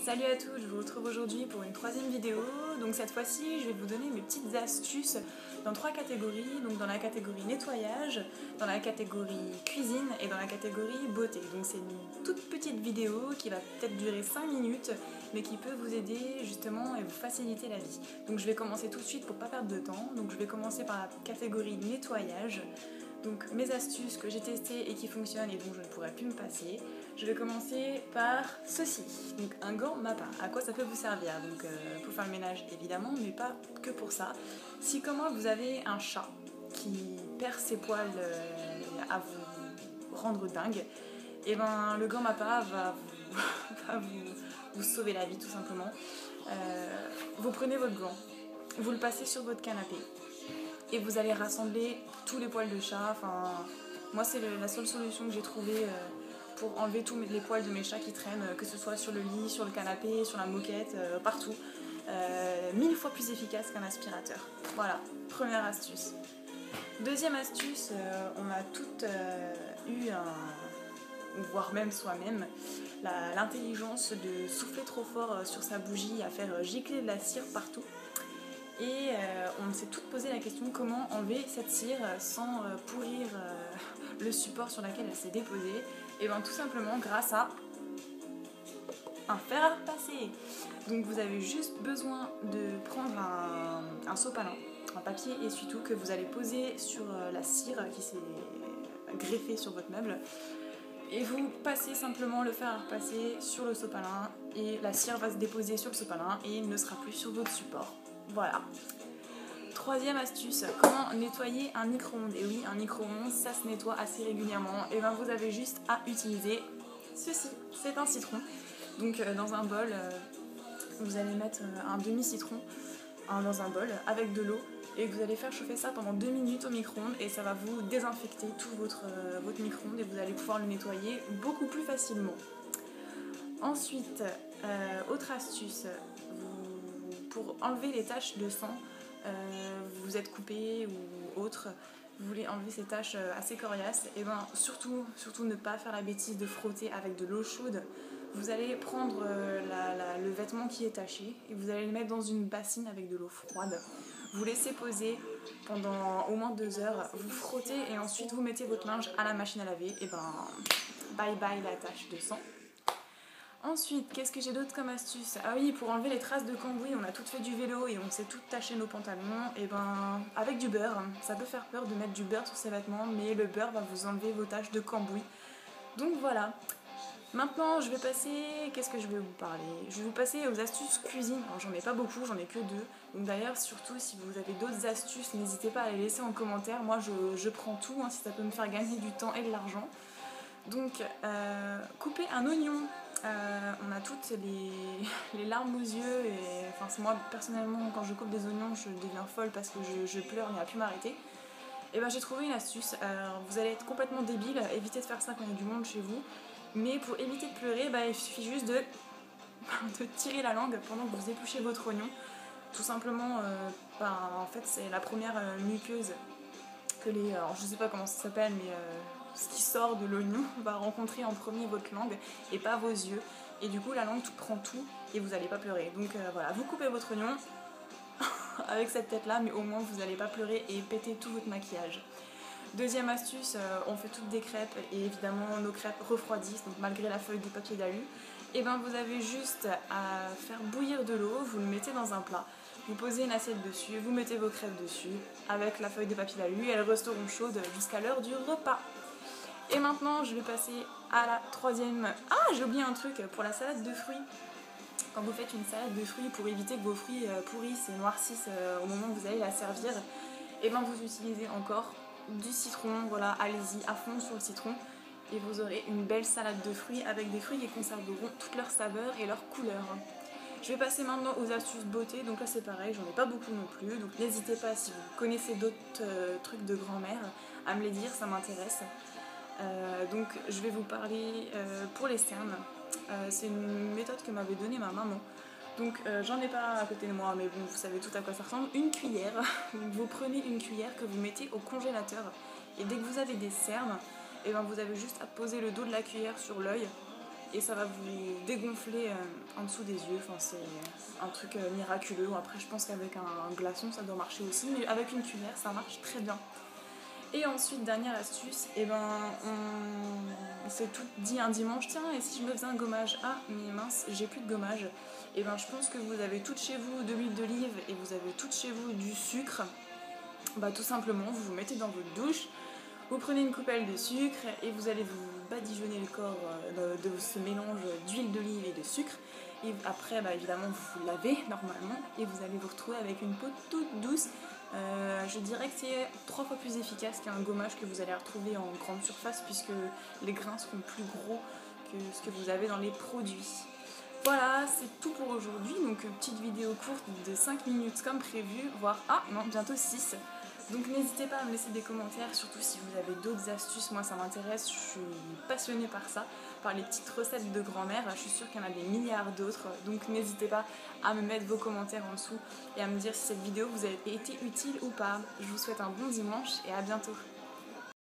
Salut à tous, je vous retrouve aujourd'hui pour une troisième vidéo. Donc cette fois-ci, je vais vous donner mes petites astuces dans trois catégories. Donc dans la catégorie nettoyage, dans la catégorie cuisine et dans la catégorie beauté. Donc c'est une toute petite vidéo qui va peut-être durer 5 minutes, mais qui peut vous aider justement et vous faciliter la vie. Donc je vais commencer tout de suite pour pas perdre de temps. Donc je vais commencer par la catégorie nettoyage. Donc mes astuces que j'ai testées et qui fonctionnent et dont je ne pourrais plus me passer. Je vais commencer par ceci, donc un gant Mappa. À quoi ça peut vous servir? Donc pour faire le ménage évidemment, mais pas que pour ça. Si comme moi vous avez un chat qui perd ses poils à vous rendre dingue, et ben le gant Mappa va vous sauver la vie tout simplement. Vous prenez votre gant, vous le passez sur votre canapé et vous allez rassembler tous les poils de chat. Enfin, moi c'est la seule solution que j'ai trouvée pour enlever tous les poils de mes chats qui traînent, que ce soit sur le lit, sur le canapé, sur la moquette, partout. 1000 fois plus efficace qu'un aspirateur. Voilà, première astuce. Deuxième astuce, on a toutes eu voire même soi-même, l'intelligence de souffler trop fort sur sa bougie, à faire gicler de la cire partout. Et on s'est toutes posé la question comment enlever cette cire sans pourrir le support sur lequel elle s'est déposée. Et bien tout simplement grâce à un fer à repasser. Donc vous avez juste besoin de prendre un sopalin, un papier essuie-tout que vous allez poser sur la cire qui s'est greffée sur votre meuble. Et vous passez simplement le fer à repasser sur le sopalin et la cire va se déposer sur le sopalin et il ne sera plus sur votre support. Voilà. Troisième astuce, comment nettoyer un micro-ondes? Et oui, un micro-ondes, ça se nettoie assez régulièrement. Et bien vous avez juste à utiliser ceci, c'est un citron. Donc dans un bol, vous allez mettre un demi-citron dans un bol avec de l'eau et vous allez faire chauffer ça pendant 2 minutes au micro-ondes et ça va vous désinfecter tout votre micro-ondes et vous allez pouvoir le nettoyer beaucoup plus facilement. Ensuite, autre astuce, pour enlever les taches de sang, vous êtes coupé ou autre, vous voulez enlever ces taches assez coriaces, et ben surtout ne pas faire la bêtise de frotter avec de l'eau chaude. Vous allez prendre le vêtement qui est taché et vous allez le mettre dans une bassine avec de l'eau froide. Vous laissez poser pendant au moins 2 heures, vous frottez et ensuite vous mettez votre linge à la machine à laver, et ben bye bye la tache de sang. Ensuite, qu'est-ce que j'ai d'autre comme astuce? Ah oui, pour enlever les traces de cambouis, on a toutes fait du vélo et on s'est toutes taché nos pantalons. Et ben, avec du beurre, ça peut faire peur de mettre du beurre sur ses vêtements, mais le beurre va vous enlever vos taches de cambouis. Donc voilà. Maintenant, je vais passer... Qu'est-ce que je vais vous parler? Je vais vous passer aux astuces cuisine. Alors, j'en ai pas beaucoup, j'en ai que 2. Donc d'ailleurs, surtout, si vous avez d'autres astuces, n'hésitez pas à les laisser en commentaire. Moi, je prends tout, si ça peut me faire gagner du temps et de l'argent. Donc, couper un oignon. On a toutes les larmes aux yeux et enfin moi personnellement quand je coupe des oignons je deviens folle parce que je pleure et à plus m'arrêter. Et ben j'ai trouvé une astuce, vous allez être complètement débile, évitez de faire ça quand il y a du monde chez vous, mais pour éviter de pleurer, il suffit juste de tirer la langue pendant que vous épluchez votre oignon. Tout simplement, en fait c'est la première muqueuse que alors je sais pas comment ça s'appelle mais ce qui sort de l'oignon va rencontrer en premier votre langue et pas vos yeux. Et du coup la langue prend tout et vous n'allez pas pleurer. Donc voilà, vous coupez votre oignon avec cette tête là, mais au moins vous n'allez pas pleurer et péter tout votre maquillage. Deuxième astuce, on fait toutes des crêpes et évidemment nos crêpes refroidissent, donc malgré la feuille de papier d'alu, et ben vous avez juste à faire bouillir de l'eau, vous le mettez dans un plat, vous posez une assiette dessus, vous mettez vos crêpes dessus avec la feuille de papier d'alu et elles resteront chaudes jusqu'à l'heure du repas. Et maintenant je vais passer à la troisième... Ah, j'ai oublié un truc pour la salade de fruits. Quand vous faites une salade de fruits, pour éviter que vos fruits pourrissent et noircissent au moment où vous allez la servir, et ben vous utilisez encore du citron, voilà, allez-y à fond sur le citron et vous aurez une belle salade de fruits avec des fruits qui conserveront toute leur saveur et leur couleur. Je vais passer maintenant aux astuces beauté, donc là c'est pareil, j'en ai pas beaucoup non plus, donc n'hésitez pas si vous connaissez d'autres trucs de grand-mère à me les dire, ça m'intéresse. Donc je vais vous parler pour les cernes, c'est une méthode que m'avait donnée ma maman. Donc j'en ai pas à côté de moi, mais bon, vous savez tout à quoi ça ressemble. Une cuillère, vous prenez une cuillère que vous mettez au congélateur et dès que vous avez des cernes, et ben vous avez juste à poser le dos de la cuillère sur l'œil et ça va vous dégonfler en dessous des yeux. Enfin, c'est un truc miraculeux. Après, je pense qu'avec un glaçon, ça doit marcher aussi, mais avec une cuillère, ça marche très bien. Et ensuite, dernière astuce, on s'est tout dit un dimanche, tiens, et si je me faisais un gommage? Ah, mais mince, j'ai plus de gommage. Et je pense que vous avez toutes chez vous de l'huile d'olive et vous avez toutes chez vous du sucre. Tout simplement, vous vous mettez dans votre douche, vous prenez une coupelle de sucre et vous allez vous badigeonner le corps de ce mélange d'huile d'olive et de sucre. Et après, évidemment, vous vous lavez normalement et vous allez vous retrouver avec une peau toute douce. Je dirais que c'est 3 fois plus efficace qu'un gommage que vous allez retrouver en grande surface puisque les grains seront plus gros que ce que vous avez dans les produits. Voilà, c'est tout pour aujourd'hui. Donc, petite vidéo courte de 5 minutes comme prévu, voire bientôt 6. Donc n'hésitez pas à me laisser des commentaires, surtout si vous avez d'autres astuces, moi ça m'intéresse, je suis passionnée par ça, par les petites recettes de grand-mère, je suis sûre qu'il y en a des milliards d'autres, donc n'hésitez pas à me mettre vos commentaires en dessous et à me dire si cette vidéo vous a été utile ou pas. Je vous souhaite un bon dimanche et à bientôt.